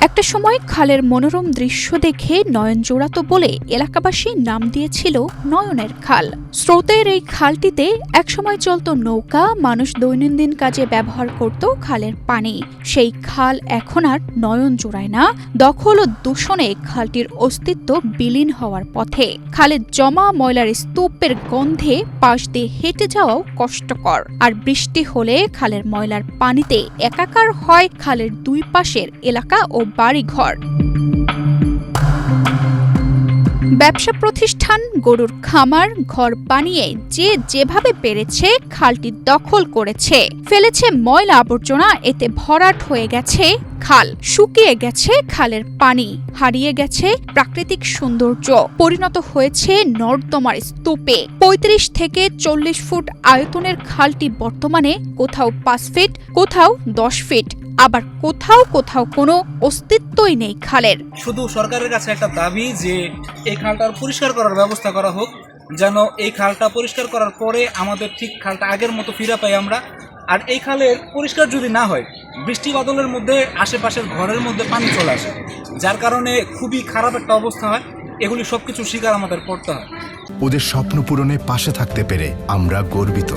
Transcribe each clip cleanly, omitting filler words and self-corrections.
একটা সময় খালের মনোরম দৃশ্য দেখে নয়ন জোড়াতো বলে এলাকাবাসী নাম দিয়েছিল নয়নের খাল। স্রোতের এই খালটিতে একসময় চলত নৌকা, মানুষ দৈনন্দিন কাজে ব্যবহার করত খালের পানি। সেই খাল এখন আর নয়ন জোড়ায় না, দখল ও দূষণে খালটির অস্তিত্ব বিলীন হওয়ার পথে। খালের জমা ময়লার স্তূপের গন্ধে পাশ দিয়ে হেঁটে যাওয়াও কষ্টকর। আর বৃষ্টি হলে খালের ময়লার পানিতে একাকার হয় খালের দুই পাশের এলাকা ও বাড়িঘর। ব্যবসা প্রতিষ্ঠান, গরুর খামার, ঘর বানিয়ে যে যেভাবে পেরেছে খালটি দখল করেছে, ফেলেছে ময়লা আবর্জনা। এতে ভরাট হয়ে গেছে খাল, শুকিয়ে গেছে খালের পানি, হারিয়ে গেছে প্রাকৃতিক সৌন্দর্য, পরিণত হয়েছে নর্দমার স্তূপে। ৩৫ থেকে ৪০ ফুট আয়তনের খালটি বর্তমানে কোথাও ৫ ফিট, কোথাও ১০ ফিট, আবার কোথাও কোথাও কোনো অস্তিত্বই নেই খালের। শুধু সরকারের কাছে একটা দাবি যে এই খালটা পরিষ্কার করার ব্যবস্থা করা হোক, যেন এই খালটা পরিষ্কার করার পরে আমাদের ঠিক খালটা আগের মতো ফিরে পাই আমরা। আর এই খালের পরিষ্কার যদি না হয়, বৃষ্টি বাদলের মধ্যে আশেপাশের ঘরের মধ্যে পানি চলে আসে, যার কারণে খুবই খারাপ একটা অবস্থা হয়। এগুলি সবকিছু স্বীকার আমাদের করতে হয়। ওদের স্বপ্ন পূরণে পাশে থাকতে পেরে আমরা গর্বিত।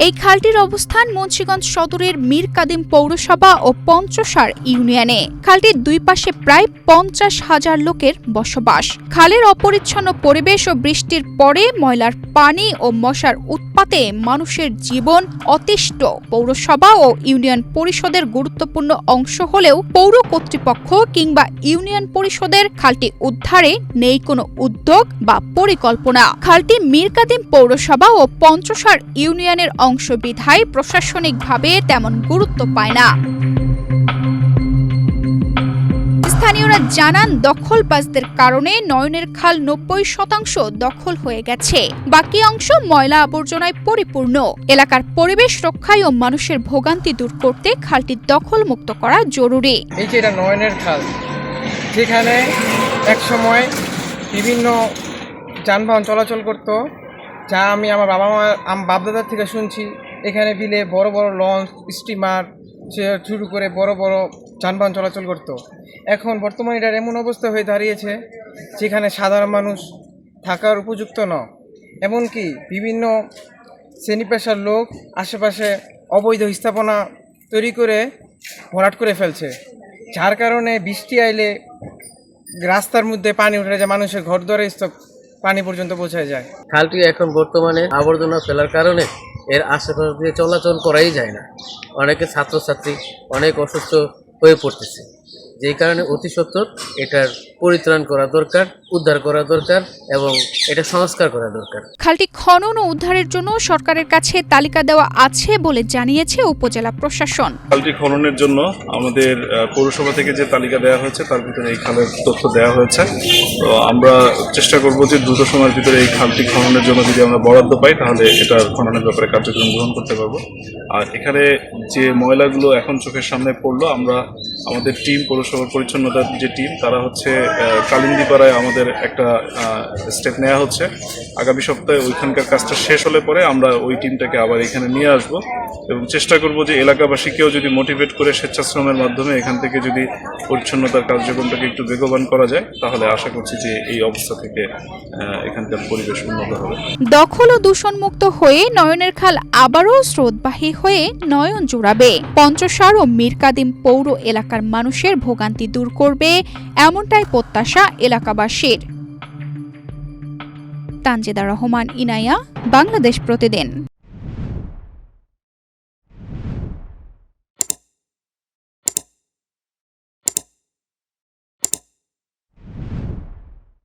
এই খালটির অবস্থান মুন্সিগঞ্জ সদরের মীর কাদিম পৌরসভা ও পঞ্চসার ইউনিয়নে। খালটির দুই পাশে প্রায় ৫০,০০০ লোকের বসবাস। খালের অপরিচ্ছন্ন পরিবেশ ও বৃষ্টির পরে ময়লার পানি ও মশার উৎপাতে মানুষের জীবন অতিষ্ঠ। পৌরসভা ও ইউনিয়ন পরিষদের গুরুত্বপূর্ণ অংশ হলেও পৌর কর্তৃপক্ষ কিংবা ইউনিয়ন পরিষদের খালটি উদ্ধারে নেই কোনো উদ্যোগ বা পরিকল্পনা। খালটি মীর কাদিম পৌরসভা ও পঞ্চসার ইউনিয়নের অংশ বিধায় প্রশাসনিকভাবে তেমন গুরুত্ব পায় না। স্থানীয়রা জানান, দখলবাজদের কারণে নয়নের খাল ৯০% দখল হয়ে গেছে, বাকি অংশ ময়লা আবর্জনায় পরিপূর্ণ। এলাকার পরিবেশ রক্ষায় ও মানুষের ভোগান্তি দূর করতে খালটি দখল মুক্ত করা জরুরি। এই যে এটা নয়নের খাল, যেখানে একসময় বিভিন্ন যানবাহন চলাচল করত, যা আমি আমার বাপদাদার থেকে শুনছি। এখানে বিলে বড় বড় লঞ্চ, স্টিমার শুরু করে বড় বড় যানবাহন চলাচল করত। এখন বর্তমানে এটার এমন অবস্থা হয়ে দাঁড়িয়েছে যেখানে সাধারণ মানুষ থাকার উপযুক্ত নয়। এমনকি বিভিন্ন শ্রেণী পেশার লোক আশেপাশে অবৈধ স্থাপনা তৈরি করে ভরাট করে ফেলছে, যার কারণে বৃষ্টি আইলে রাস্তার মধ্যে পানি উঠে যায়, মানুষের ঘর দুয়ারে পানি পর্যন্ত পৌঁছায় যায়। খালটি এখন বর্তমানে আবর্জনা ফেলার কারণে এর আশেপাশে দিয়ে চলাচল করাই যায় না। অনেকে ছাত্রছাত্রী অনেক অসুস্থ হয়ে পড়তেছে, যেই কারণে অতি সত্বর এটার পরিত্রাণ করা দরকার, উদ্ধার করা দরকার এবং এটা সংস্কার করা দরকার। খালটি খনন ও উদ্ধারের জন্য সরকারের কাছে তালিকা দেওয়া আছে বলে জানিয়েছে উপজেলা প্রশাসন। খালটি খননের জন্য আমাদের পৌরসভা থেকে যে তালিকা দেওয়া হয়েছে তার ভিতরে এই খালের তথ্য দেওয়া হয়েছে। তো আমরা চেষ্টা করব যে দ্রুত সময়ের ভিতরে এই খালটি খননের জন্য যদি আমরা বরাদ্দ পাই, তাহলে এটার খননের ব্যাপারে কার্যক্রম গ্রহণ করতে পারবো। আর এখানে যে ময়লাগুলো এখন চোখের সামনে পড়লো, আমরা আমাদের টিম, পৌরসভার পরিচ্ছন্নতার যে টিম, তারা হচ্ছে কালিন্দিপাড়ায় আমাদের একটা স্টেপ নেওয়া হচ্ছে। আগামী সপ্তাহে ওইখানকার কাজটা শেষ হলে পরে আমরা ওই টিমটাকে আবার এখানে নিয়ে আসব এবং চেষ্টা করব যে এলাকাবাসীকেও যদি মোটিভেট করে স্বেচ্ছাশ্রমের মাধ্যমে এখান থেকে যদি পরিচ্ছন্নতার কার্যক্রমটাকে একটু বেগবান করা যায়, তাহলে আশা করছি যে এই অবস্থা থেকে এখানকার পরিবেশ উন্নত হবে। দখল ও দূষণমুক্ত হয়ে নয়নের খাল আবারও স্রোতবাহী হয়ে নয়ন জোড়াবে। পঞ্চসার ও মীর কাদিম পৌর এলাকার মানুষের ভোগান্তি দূর করবে, এমনটাই প্রত্যাশা এলাকাবাসীর। তানজিদা রহমান, ইনায়া, বাংলাদেশ প্রতিদিন।